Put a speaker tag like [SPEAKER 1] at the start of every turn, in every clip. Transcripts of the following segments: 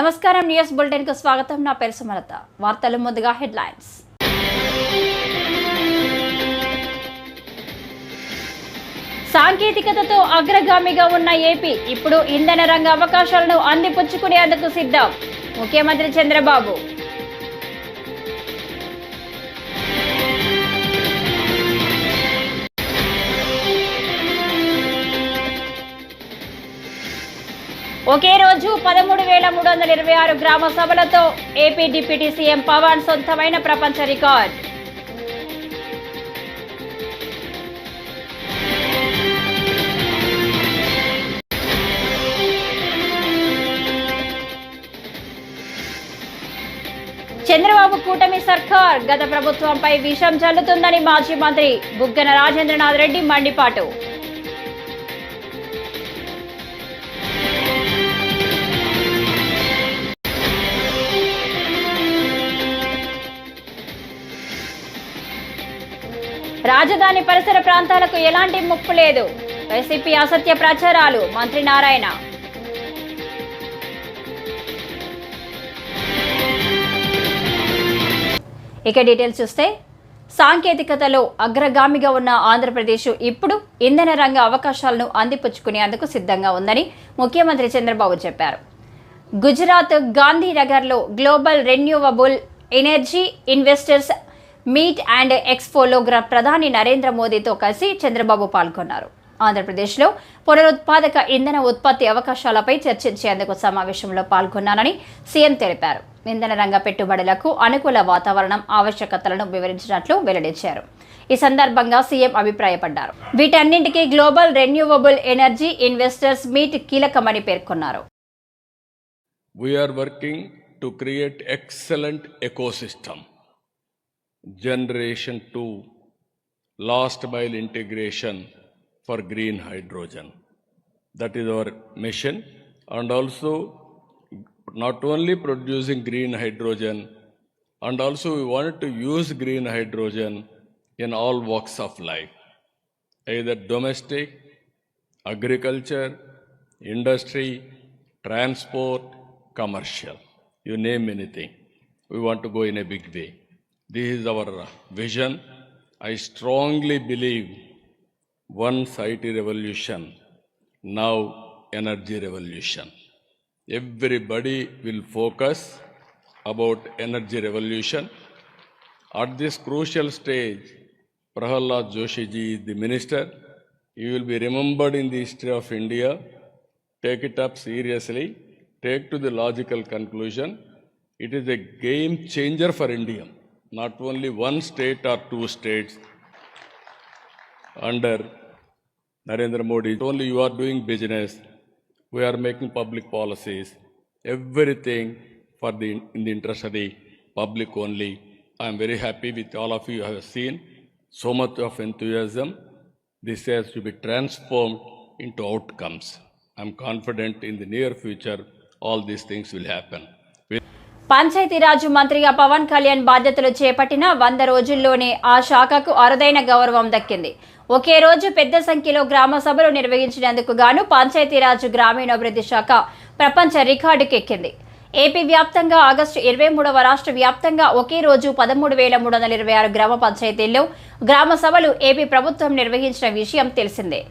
[SPEAKER 1] నమస్కారం news bulletin కు స్వాగతం. నా పేరు సుమలత. వార్తలు ముందుగా హెడ్లైన్స్. సాంకేతికతతో అగ్రగామిగా ఉన్న ఏపీ ఇప్పుడు ఇంధన రంగ అవకాశాలను అందిపుచ్చుకునేందుకు సిద్ధం. ముఖ్యమంత్రి చంద్రబాబు. ఒకే రోజు 13,326 గ్రామ సభలతో ఏపీ డిప్యూటీ సీఎం పవన్ సొంతమైన ప్రపంచ రికార్డ్. చంద్రబాబు కూటమి సర్కార్ గత ప్రభుత్వంపై విషం చల్లుతుందని మాజీ మంత్రి బుగ్గన రాజేంద్రనాథ్ రెడ్డి మండిపాటు. రాజధాని పరిసర ప్రాంతాలకు ఎలాంటి ముప్పు లేదు. వైసీపీ అసత్య ప్రచారాలు. మంత్రి నారాయణ. ఇక డీటెయిల్స్ చూస్తే, సాంకేతికతలో అగ్రగామిగా ఉన్న ఆంధ్రప్రదేశ్ ఇప్పుడు ఇంధన రంగ అవకాశాలను అందిపుచ్చుకునేందుకు సిద్ధంగా ఉందని ముఖ్యమంత్రి చంద్రబాబు చెప్పారు. గుజరాత్ గాంధీనగర్లో global renewable energy investors meet and ఎక్స్పోలో ప్రధాని నరేంద్ర మోదీతో కలిసి చంద్రబాబు పాల్గొన్నారు. ఆంధ్రప్రదేశ్లో పునరుత్పాదక ఇంధన ఉత్పత్తి అవకాశాలపై చర్చించేందుకు సమావేశంలో పాల్గొన్నానని సీఎం తెలిపారు. ఇంధన రంగ పెట్టుబడులకు అనుకూల వాతావరణం ఆవశ్యకతలను వివరించినట్లు వెల్లడించారు. ఈ సందర్భంగా సీఎం అభిప్రాయపడ్డారు. వీటన్నింటికీ global renewable energy investors meet కీలకమని పేర్కొన్నారు.
[SPEAKER 2] We are working to create excellent ecosystem. Generation 2 last mile integration for green hydrogen. That is our mission, and also not only producing green hydrogen, and also we wanted to use green hydrogen in all walks of life, either domestic, agriculture, industry, transport, commercial, you name anything. We want to go in a big way. This is our vision. I strongly believe once IT revolution, now energy revolution. Everybody will focus about energy revolution. At this crucial stage, Prahalad Joshi ji is the minister. He will be remembered in the history of India. Take it up seriously. Take to the logical conclusion. It is a game changer for India. Not only one state or two states under Narendra Modi. Only you are doing business. We are making public policies. Everything in the interest of the public only. I am very happy with all of you. I have seen so much of enthusiasm. This has to be transformed into outcomes. I am confident in the near future all these things will happen.
[SPEAKER 1] Panchayati Raj మంత్రిగా పవన్ కళ్యాణ్ బాధ్యతలు చేపట్టిన 100 రోజుల్లోనే ఆ శాఖకు అరుదైన గౌరవం దక్కింది. ఒకే రోజు పెద్ద సంఖ్యలో గ్రామ సభలు నిర్వహించినందుకు గాను పంచాయతీరాజ్ గ్రామీణాభివృద్ధి శాఖ ప్రపంచ రికార్డుకెక్కింది. ఏపీ వ్యాప్తంగా ఆగస్టు 23వ రాష్ట్ర వ్యాప్తంగా ఒకే రోజు 13,326 గ్రామ పంచాయతీల్లో గ్రామ సభలు ఏపీ ప్రభుత్వం నిర్వహించిన విషయం తెలిసిందే.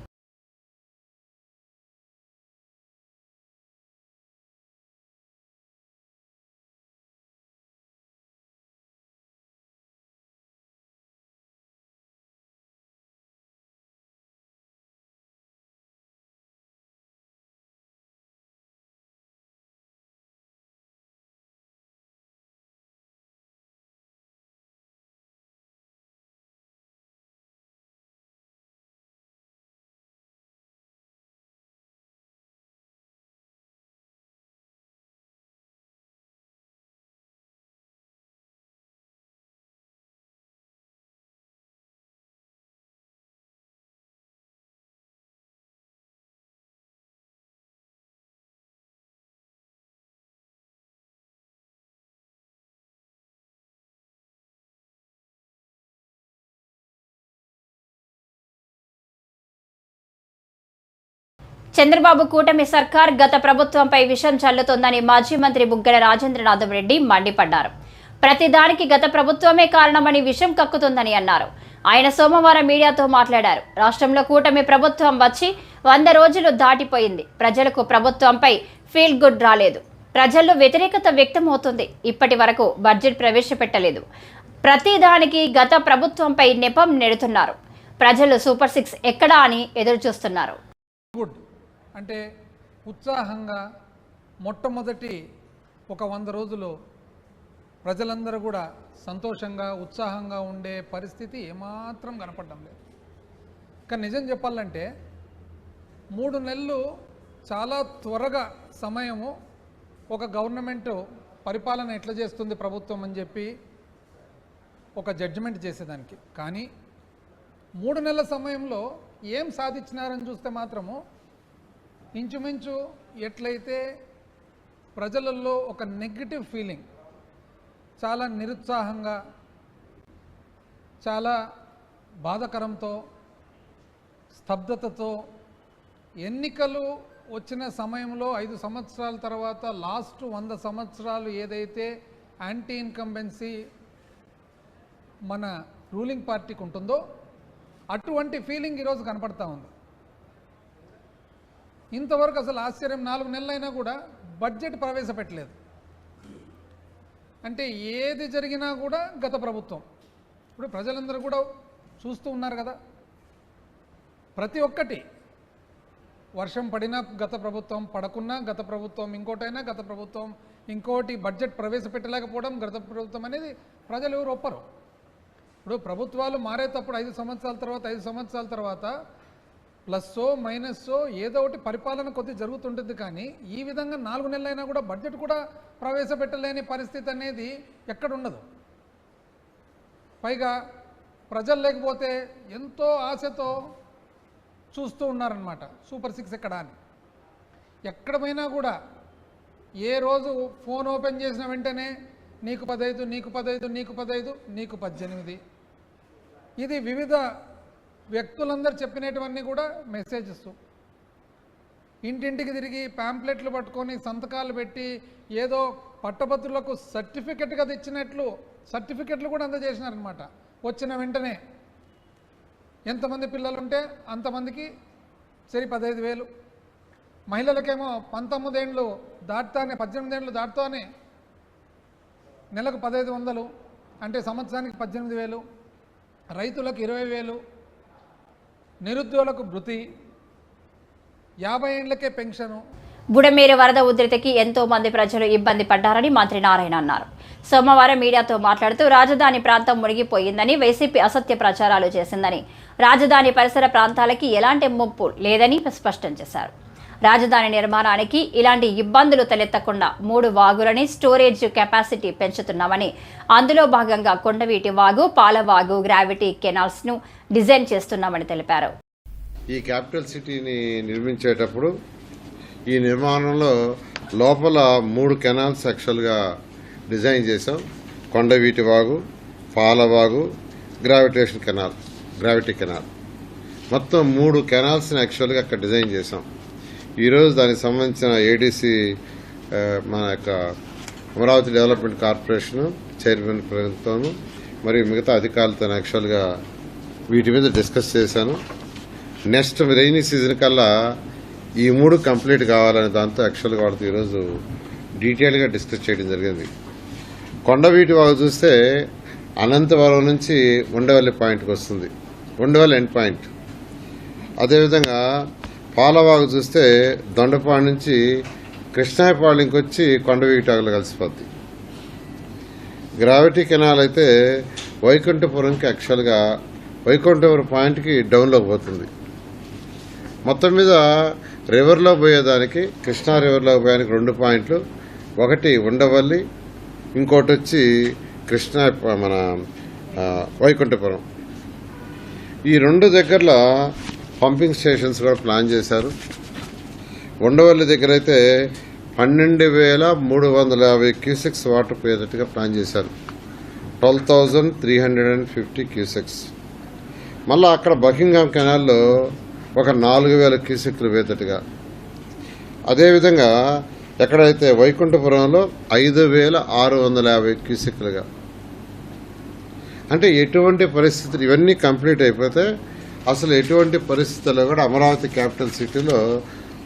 [SPEAKER 1] చంద్రబాబు కూటమి సర్కార్ గత ప్రభుత్వంపై విషం చల్లుతోందని మాజీ మంత్రి బుగ్గన రాజేంద్రనాథ్ రెడ్డి మండిపడ్డారు. ప్రతిదానికి గత ప్రభుత్వమే కారణమని విషం కక్కుతుందని అన్నారు. ఆయన సోమవారం మీడియాతో మాట్లాడారు. రాష్ట్రంలో కూటమి ప్రభుత్వం వచ్చి 100 రోజులు దాటిపోయింది. ప్రజలకు ప్రభుత్వంపై ఫీల్ గుడ్ రాలేదు. ప్రజల్లో వ్యతిరేకత వ్యక్తమవుతుంది. ఇప్పటి వరకు బడ్జెట్ ప్రవేశపెట్టలేదు. ప్రతిదానికి గత ప్రభుత్వంపై నెపం నెడుతున్నారు. ప్రజలు సూపర్ 6 ఎక్కడా అని ఎదురు చూస్తున్నారు.
[SPEAKER 3] గుడ్ అంటే ఉత్సాహంగా మొట్టమొదటి ఒక 100 రోజులు ప్రజలందరూ కూడా సంతోషంగా ఉత్సాహంగా ఉండే పరిస్థితి ఏమాత్రం కనపడడం లేదు. కానీ నిజం చెప్పాలంటే 3 నెలలు చాలా త్వరగా సమయము ఒక గవర్నమెంట్ పరిపాలన ఎట్లా చేస్తుంది ప్రభుత్వం అని చెప్పి ఒక జడ్జిమెంట్ చేసేదానికి. కానీ 3 నెలల సమయంలో ఏం సాధించినారని చూస్తే మాత్రము ఇంచుమించు ఎట్లయితే ప్రజలలో ఒక నెగిటివ్ ఫీలింగ్, చాలా నిరుత్సాహంగా, చాలా బాధకరంతో, స్తబ్దతతో ఎన్నికలు వచ్చిన సమయంలో 5 సంవత్సరాల తర్వాత లాస్ట్ 100 సంవత్సరాలు ఏదైతే యాంటీ ఇన్కంబెన్సీ మన రూలింగ్ పార్టీకి ఉంటుందో అటువంటి ఫీలింగ్ ఈరోజు కనపడతా ఉంది. ఇంతవరకు అసలు ఆశ్చర్యం, 4 నెలలైనా కూడా బడ్జెట్ ప్రవేశపెట్టలేదు. అంటే ఏది జరిగినా కూడా గత ప్రభుత్వం. ఇప్పుడు ప్రజలందరూ కూడా చూస్తూ ఉన్నారు కదా, ప్రతి ఒక్కటి వర్షం పడినా గత ప్రభుత్వం, పడకున్నా గత ప్రభుత్వం, ఇంకోటైనా గత ప్రభుత్వం, ఇంకోటి బడ్జెట్ ప్రవేశపెట్టలేకపోవడం గత ప్రభుత్వం అనేది ప్రజలు ఎవరు ఒప్పరు. ఇప్పుడు ప్రభుత్వాలు మారేటప్పుడు 5 సంవత్సరాల తర్వాత 5 సంవత్సరాల తర్వాత ప్లస్సో మైనస్సో ఏదో ఒకటి పరిపాలన కొద్ది జరుగుతుంటుంది. కానీ ఈ విధంగా 4 నెలలైనా కూడా బడ్జెట్ కూడా ప్రవేశపెట్టలేని పరిస్థితి అనేది ఎక్కడుండదు. పైగా ప్రజలు లేకపోతే ఎంతో ఆశతో చూస్తూ ఉన్నారనమాట సూపర్ 6 ఎక్కడ అని. ఎక్కడ పోయినా కూడా ఏ రోజు ఫోన్ ఓపెన్ చేసిన వెంటనే నీకు 15, నీకు 15, నీకు 15, నీకు 18. ఇది వివిధ వ్యక్తులందరూ చెప్పినటువన్నీ కూడా మెసేజెస్. ఇంటింటికి తిరిగి ప్యాంప్లెట్లు పట్టుకొని సంతకాలు పెట్టి ఏదో పట్టభద్రులకు సర్టిఫికెట్గా తెచ్చినట్లు సర్టిఫికెట్లు కూడా అందజేసినారనమాట. వచ్చిన వెంటనే ఎంతమంది పిల్లలు ఉంటే అంతమందికి సరి 15,000. మహిళలకేమో 19 ఏళ్ళు దాటుతానే 18 ఏళ్ళు దాటుతానే నెలకు 1,500, అంటే సంవత్సరానికి 18,000. రైతులకు 20,000, నిరుద్యోగులకు భృతి, 50 ఏళ్లకే పెన్షను.
[SPEAKER 1] బుడమేరు వరద ఉధృతికి ఎంతో మంది ప్రజలు ఇబ్బంది పడ్డారని మంత్రి నారాయణ అన్నారు. సోమవారం మీడియాతో మాట్లాడుతూ రాజధాని ప్రాంతం మునిగిపోయిందని, వైసీపీ అసత్య ప్రచారాలు చేసిందని, రాజధాని పరిసర ప్రాంతాలకి ఎలాంటి ముప్పు లేదని స్పష్టం చేశారు. రాజధాని నిర్మాణానికి ఇలాంటి ఇబ్బందులు తలెత్తకుండా 3 వాగులని స్టోరేజ్ కెపాసిటీ పెంచుతున్నామని, అందులో భాగంగా కొండవీటి వాగు, పాలవాగు, గ్రావిటీ కెనాల్స్ ను డిజైన్ చేస్తున్నామని తెలిపారు.
[SPEAKER 4] ఈ క్యాపిటల్ సిటీని నిర్మించేటప్పుడు ఈ నిర్మాణంలో లోపల 3 కెనాల్స్ యాక్చువల్గా డిజైన్ చేసాం. కొండవీటి వాగు, పాలవాగు, గ్రావిటీ కెనాల్, మొత్తం 3 కెనాల్స్ని యాక్చువల్గా అక్కడ డిజైన్ చేసాం. ఈరోజు దానికి సంబంధించిన ఏడీసీ, మన యొక్క అమరావతి డెవలప్మెంట్ కార్పొరేషన్ చైర్మన్ ప్రభుత్వము మరియు మిగతా అధికారులతో యాక్చువల్గా వీటి మీద డిస్కస్ చేశాను. నెక్స్ట్ రైనీ సీజన్ కల్లా ఈ 3 కంప్లీట్ కావాలనే దాంతో యాక్చువల్గా వాళ్ళతో ఈరోజు డీటెయిల్గా డిస్కస్ చేయడం జరిగింది. కొండవీటి వాగు చూస్తే అనంతవరం నుంచి ఉండవల్లి పాయింట్కి వస్తుంది, ఉండవల్లి ఎండ్ పాయింట్. అదేవిధంగా పాలవాగు చూస్తే దొండపాడు నుంచి కృష్ణాయపాళెంకి వచ్చి కొండవీటాగులు కలిసిపోద్ది. గ్రావిటీ కెనాల్ అయితే వైకుంఠపురంకి యాక్చువల్గా వైకుంఠపురం పాయింట్కి డౌన్లోకి పోతుంది. మొత్తం మీద రివర్లో పోయేదానికి, కృష్ణా రివర్లోకి పోయేదానికి 2 పాయింట్లు, ఒకటి ఉండవల్లి, ఇంకోటి వచ్చి మన వైకుంఠపురం. ఈ 2 దగ్గరలో పంపింగ్ స్టేషన్స్ కూడా ప్లాన్ చేశారు. ఉండవల్లి దగ్గర అయితే 12,350 క్యూసెక్స్ వాటర్ పోయేటట్టుగా ప్లాన్ చేశారు, 12,350 క్యూసెక్స్. మళ్ళీ అక్కడ బకింగ్హామ్ కెనాల్లో ఒక 4,000 క్యూసెక్లు పోయేటట్టుగా అదేవిధంగా ఎక్కడైతే వైకుంఠపురంలో 5,650 క్యూసెక్లుగా, అంటే ఎటువంటి పరిస్థితులు ఇవన్నీ కంప్లీట్ అయిపోతే అసలు ఎటువంటి పరిస్థితుల్లో కూడా అమరావతి క్యాపిటల్ సిటీలో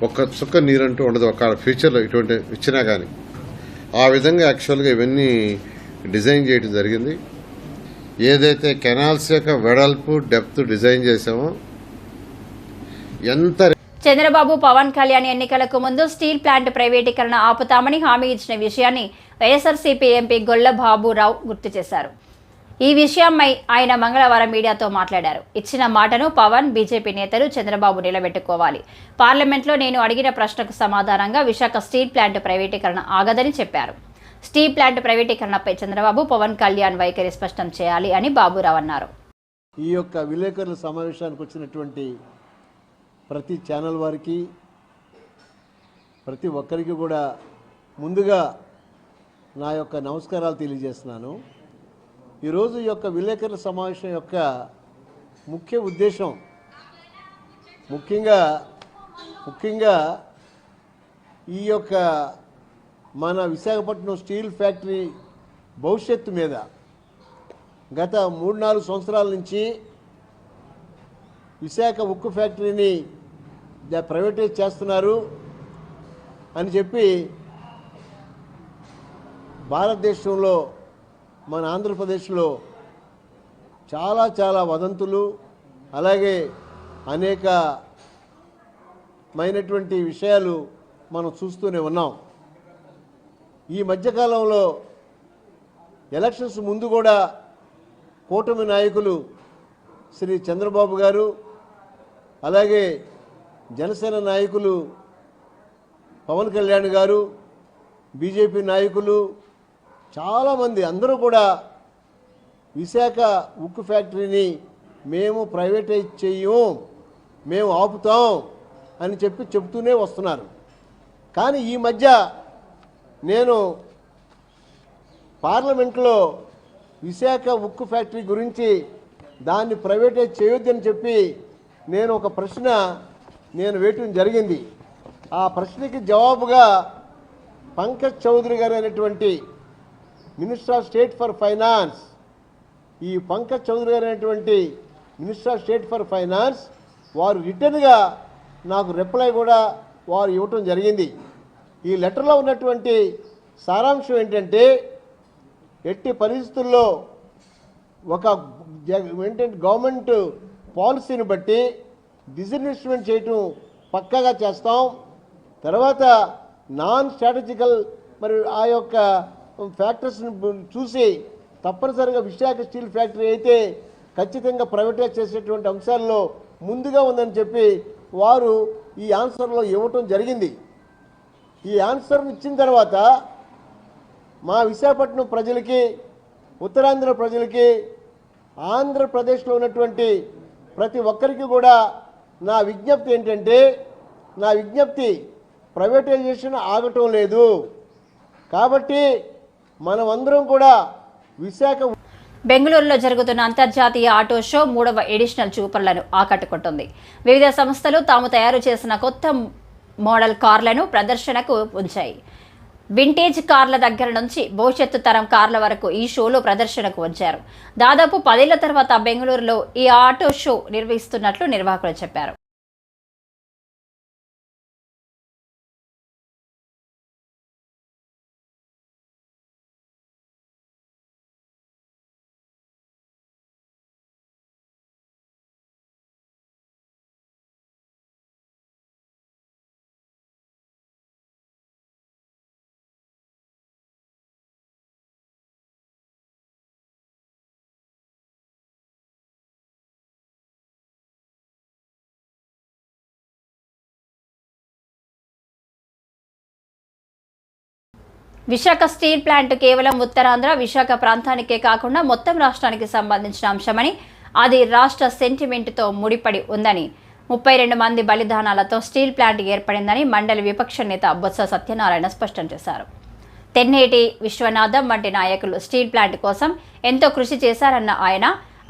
[SPEAKER 4] ఒక్క చుక్క నీరంటూ ఉండదు, ఒక ఫ్యూచర్లో ఇటువంటి ఇచ్చినా కానీ. ఆ విధంగా యాక్చువల్గా ఇవన్నీ డిజైన్ చేయడం జరిగింది. ఏదైతే కెనాల్స్ యొక్క వెడల్పు డెప్త్ డిజైన్ చేసామో ఎంత.
[SPEAKER 1] చంద్రబాబు పవన్ కళ్యాణ్ ఎన్నికలకు ముందు స్టీల్ ప్లాంట్ ప్రైవేటీకరణ ఆపుతామని హామీ ఇచ్చిన విషయాన్ని వైఎస్ఆర్సీపీ ఎంపీ గొల్ల బాబురావు గుర్తు చేశారు. ఈ విషయమై ఆయన మంగళవారం మీడియాతో మాట్లాడారు. ఇచ్చిన మాటను పవన్, బీజేపీ నేతలు చంద్రబాబు నిలబెట్టుకోవాలి. పార్లమెంట్లో నేను అడిగిన ప్రశ్నకు సమాధానంగా విశాఖ స్టీల్ ప్లాంట్ ప్రైవేటీకరణ ఆగదని చెప్పారు. స్టీల్ ప్లాంట్ ప్రైవేటీకరణపై చంద్రబాబు, పవన్ కళ్యాణ్ వైఖరి స్పష్టం చేయాలి అని బాబురావు అన్నారు.
[SPEAKER 5] ఈ యొక్క విలేకరుల సమావేశానికి వచ్చినటువంటి ప్రతి ఛానల్ వారికి, ప్రతి ఒక్కరికి కూడా ముందుగా నా యొక్క నమస్కారాలు తెలియజేస్తున్నాను. ఈరోజు ఈ యొక్క విలేకరుల సమావేశం యొక్క ముఖ్య ఉద్దేశం ముఖ్యంగా ఈ యొక్క మన విశాఖపట్నం స్టీల్ ఫ్యాక్టరీ భవిష్యత్తు మీద గత 3-4 సంవత్సరాల నుంచి విశాఖ ఉక్కు ఫ్యాక్టరీని ప్రైవేటైజ్ చేస్తున్నారు అని చెప్పి భారతదేశంలో మన ఆంధ్రప్రదేశ్లో చాలా వదంతులు, అలాగే అనేకమైనటువంటి విషయాలు మనం చూస్తూనే ఉన్నాం. ఈ మధ్యకాలంలో ఎలక్షన్స్ ముందు కూడా కూటమి నాయకులు శ్రీ చంద్రబాబు గారు, అలాగే జనసేన నాయకులు పవన్ కళ్యాణ్ గారు, బీజేపీ నాయకులు చాలామంది అందరూ కూడా విశాఖ ఉక్కు ఫ్యాక్టరీని మేము ప్రైవేటైజ్ చెయ్యం, మేము ఆపుతాం అని చెప్తూనే వస్తున్నారు. కానీ ఈ మధ్య నేను పార్లమెంట్లో విశాఖ ఉక్కు ఫ్యాక్టరీ గురించి దాన్ని ప్రైవేటైజ్ చేయొద్దని చెప్పి నేను ఒక ప్రశ్న వేయటం జరిగింది. ఆ ప్రశ్నకి జవాబుగా పంకజ్ చౌదరి గారు అనేటువంటి minister of state for finance, ఈ పంకజ్ చౌదరి గారు అనేటువంటి minister of state for finance వారు రిటర్న్గా నాకు రిప్లై కూడా వారు ఇవ్వటం జరిగింది. ఈ లెటర్లో ఉన్నటువంటి సారాంశం ఏంటంటే, ఎట్టి పరిస్థితుల్లో ఏంటంటే గవర్నమెంట్ పాలసీని బట్టి డిస్ఇన్వెస్ట్మెంట్ చేయటం పక్కాగా చేస్తాం. తర్వాత నాన్ స్ట్రాటజికల్ మరి ఆ యొక్క ఫ్యాక్టర్స్ని చూసి తప్పనిసరిగా విశాఖ స్టీల్ ఫ్యాక్టరీ అయితే ఖచ్చితంగా ప్రైవేటైజ్ చేసేటువంటి అంశాల్లో ముందుగా ఉందని చెప్పి వారు ఈ ఆన్సర్లో ఇవ్వటం జరిగింది. ఈ ఆన్సర్ని ఇచ్చిన తర్వాత మా విశాఖపట్నం ప్రజలకి, ఉత్తరాంధ్ర ప్రజలకి, ఆంధ్రప్రదేశ్లో ఉన్నటువంటి ప్రతి ఒక్కరికి కూడా నా విజ్ఞప్తి ఏంటంటే, ప్రైవేటైజేషన్ ఆగటం లేదు. కాబట్టి మనమందరం కూడా విశాఖ.
[SPEAKER 1] బెంగళూరులో జరుగుతున్న అంతర్జాతీయ ఆటో షో 3వ ఎడిషనల్ చూపర్లను ఆకట్టుకుంటుంది. వివిధ సంస్థలు తాము తయారు చేసిన కొత్త మోడల్ కార్లను ప్రదర్శనకు ఉంచాయి. వింటేజ్ కార్ల దగ్గర నుంచి భవిష్యత్తు తరం కార్ల వరకు ఈ షోలో ప్రదర్శనకు ఉంచారు. దాదాపు 10 ఏళ్ల తర్వాత బెంగళూరులో ఈ ఆటో షో నిర్వహిస్తున్నట్లు నిర్వాహకులు చెప్పారు. విశాఖ స్టీల్ ప్లాంట్ కేవలం ఉత్తరాంధ్ర, విశాఖ ప్రాంతానికే కాకుండా మొత్తం రాష్ట్రానికి సంబంధించిన అంశమని, అది రాష్ట్ర సెంటిమెంట్తో ముడిపడి ఉందని, 32 మంది బలిదానాలతో స్టీల్ ప్లాంట్ ఏర్పడిందని మండలి విపక్ష నేత బొత్స సత్యనారాయణ స్పష్టం చేశారు. తెన్నేటి విశ్వనాథం వంటి నాయకులు స్టీల్ ప్లాంట్ కోసం ఎంతో కృషి చేశారన్న ఆయన,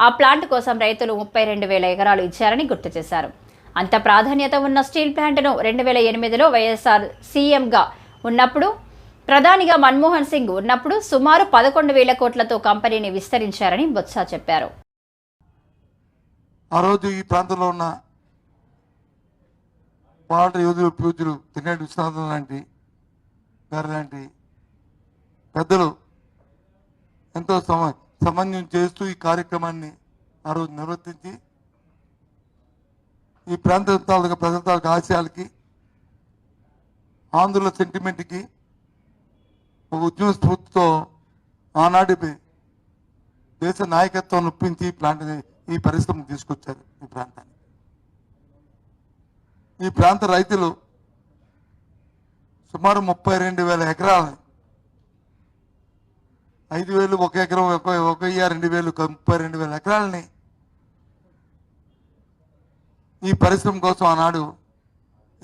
[SPEAKER 1] ఆ ప్లాంట్ కోసం రైతులు 32,000 ఎకరాలు ఇచ్చారని గుర్తు చేశారు. అంత ప్రాధాన్యత ఉన్న స్టీల్ ప్లాంట్ను 2008లో వైఎస్ఆర్ సీఎంగా ఉన్నప్పుడు, ప్రధానిగా మన్మోహన్ సింగ్ ఉన్నప్పుడు సుమారు 11,000 కోట్లతో కంపెనీని విస్తరించారని బొత్స చెప్పారు.
[SPEAKER 6] ఆ రోజు ఈ ప్రాంతంలో ఉన్న పోరాట యోధులు పూజలు తినేటి విశ్వనాథం లాంటి గారు లాంటి పెద్దలు ఎంతో సమన్వయం చేస్తూ ఈ కార్యక్రమాన్ని ఆ రోజు నిర్వర్తించి ఈ ప్రాంత ప్రజల తాలూకు ఆశయాలకి, ఆంధ్రుల సెంటిమెంట్కి ఒక ఉద్యమ స్ఫూర్తితో ఆనాటి దేశ నాయకత్వం ఒప్పించి ఈ పరిశ్రమను తీసుకొచ్చారు ఈ ప్రాంతానికి. ఈ ప్రాంత రైతులు సుమారు 32,000 ఎకరాలని 5,000 ఒక ఎకరం, 1,000, 2,000, 32,000 ఎకరాలని ఈ పరిశ్రమ కోసం ఆనాడు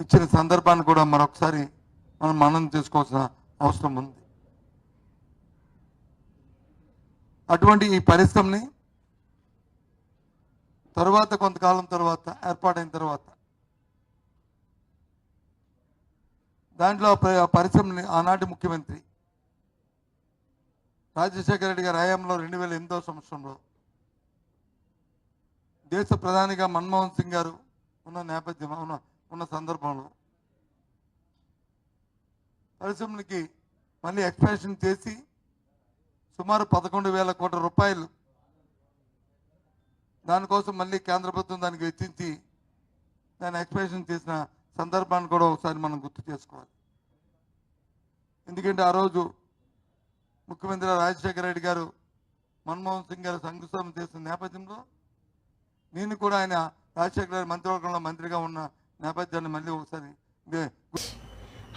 [SPEAKER 6] ఇచ్చిన సందర్భాన్ని కూడా మరొకసారి మనం మననం చేసుకోవాల్సిన అవసరం ఉంది. అటువంటి ఈ పరిశ్రమని తర్వాత కొంతకాలం తర్వాత ఏర్పాటైన తర్వాత దాంట్లో పరిశ్రమని ఆనాటి ముఖ్యమంత్రి రాజశేఖర రెడ్డి గారి హయాంలో 2008వ సంవత్సరంలో దేశ ప్రధానిగా మన్మోహన్ సింగ్ గారు ఉన్న నేపథ్యం ఉన్న సందర్భంలో పరిశ్రమలకి మళ్ళీ ఎక్స్పాన్షన్ చేసి సుమారు 11,000 కోట్ల రూపాయలు దానికోసం మళ్ళీ కేంద్ర ప్రభుత్వం దానికి వెచ్చించి దాన్ని ఎక్స్పాన్షన్ చేసిన సందర్భాన్ని కూడా ఒకసారి మనం గుర్తు చేసుకోవాలి. ఎందుకంటే ఆ రోజు ముఖ్యమంత్రి రాజశేఖర రెడ్డి గారు మన్మోహన్ సింగ్ గారు శంకుస్థాపన చేసిన నేపథ్యంలో నేను కూడా ఆయన రాజశేఖర రెడ్డి మంత్రివర్గంలో మంత్రిగా ఉన్న నేపథ్యాన్ని మళ్ళీ ఒకసారి.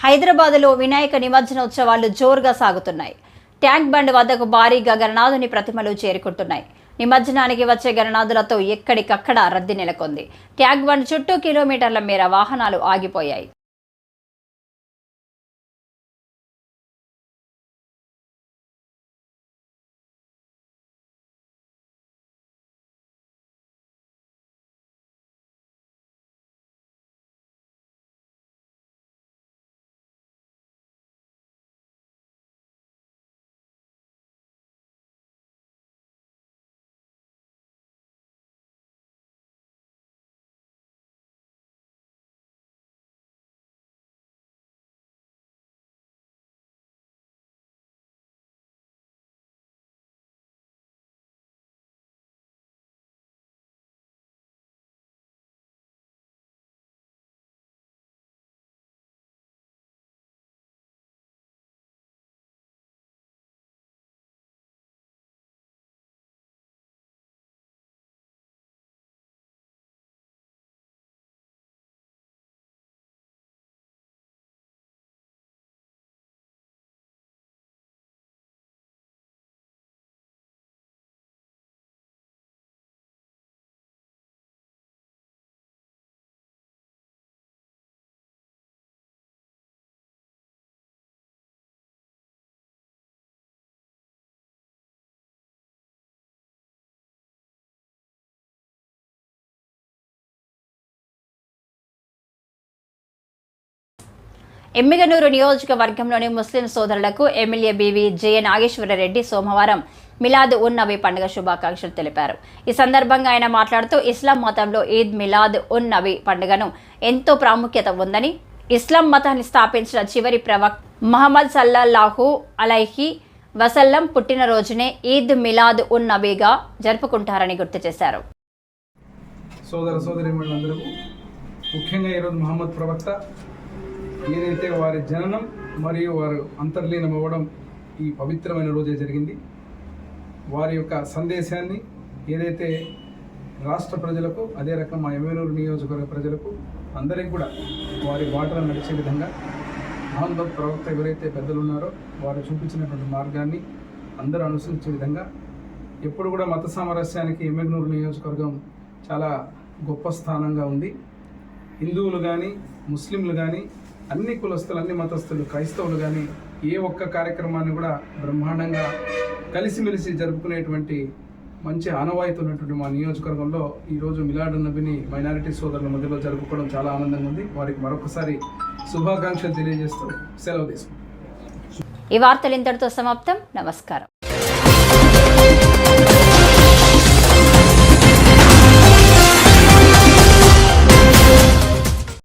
[SPEAKER 1] హైదరాబాద్లో వినాయక నిమజ్జనోత్సవాలు జోరుగా సాగుతున్నాయి. ట్యాంక్ బండ్ వద్దకు భారీగా గణనాథుని ప్రతిమలు చేరుకుంటున్నాయి. నిమజ్జనానికి వచ్చే గణనాథులతో ఎక్కడికక్కడ రద్దీ నెలకొంది. ట్యాంక్ బండ్ చుట్టూ కిలోమీటర్ల మేర వాహనాలు ఆగిపోయాయి. ఎమ్మిగనూరు నియోజకవర్గంలోని ముస్లిం సోదరులకు ఎమ్మెల్యే బీవీ జె నాగేశ్వరరెడ్డి సోమవారం మిలాద్ ఉన్ నబీ పండుగ శుభాకాంక్షలు తెలిపారు. ఈ సందర్భంగా ఆయన మాట్లాడుతూ ఇస్లాం మతంలో ఈద్ మిలాద్ ఉన్ నబీ పండుగను ఎంతో ప్రాముఖ్యత ఉందని, ఇస్లాం మతాన్ని స్థాపించిన చివరి ప్రవక్త ముహమ్మద్ సల్లల్లాహు అలైహి వసల్లం పుట్టినరోజునే ఈద్ మిలాద్ ఉన్ నబీగా జరుపుకుంటారని గుర్తు చేశారు.
[SPEAKER 3] సోదర సోదరీమణులందరూ ముఖ్యంగా ఈరోజు ముహమ్మద్ ప్రవక్త ఏదైతే వారి జననం మరియు వారు అంతర్లీనం అవ్వడం ఈ పవిత్రమైన రోజే జరిగింది. వారి యొక్క సందేశాన్ని ఏదైతే రాష్ట్ర ప్రజలకు, అదే రకం మా ఎమ్మెగనూరు నియోజకవర్గ ప్రజలకు అందరికీ కూడా వారి బాటలో నడిచే విధంగా మహమ్మద్ ప్రవక్త ఎవరైతే పెద్దలు ఉన్నారో వారు చూపించినటువంటి మార్గాన్ని అందరూ అనుసరించే విధంగా ఎప్పుడు కూడా మత సామరస్యానికి ఎమ్మెగనూరు నియోజకవర్గం చాలా గొప్ప స్థానంగా ఉంది. హిందువులు కానీ, ముస్లింలు కానీ, అన్ని కులస్తులు, అన్ని మతస్థులు, క్రైస్తవులు కానీ ఏ ఒక్క కార్యక్రమాన్ని కూడా బ్రహ్మాండంగా కలిసిమెలిసి జరుపుకునేటువంటి
[SPEAKER 7] మంచి ఆనవాయితీ ఉన్నటువంటి మా నియోజకవర్గంలో ఈరోజు మిలాడ్ నబీని మైనారిటీ సోదరుల మధ్యలో జరుపుకోవడం చాలా ఆనందంగా ఉంది. వారికి మరొకసారి శుభాకాంక్షలు తెలియజేస్తూ సెలవు తీసుకుంటాం.
[SPEAKER 1] ఈ వార్తలు ఇంతటితో సమాప్తం. నమస్కారం.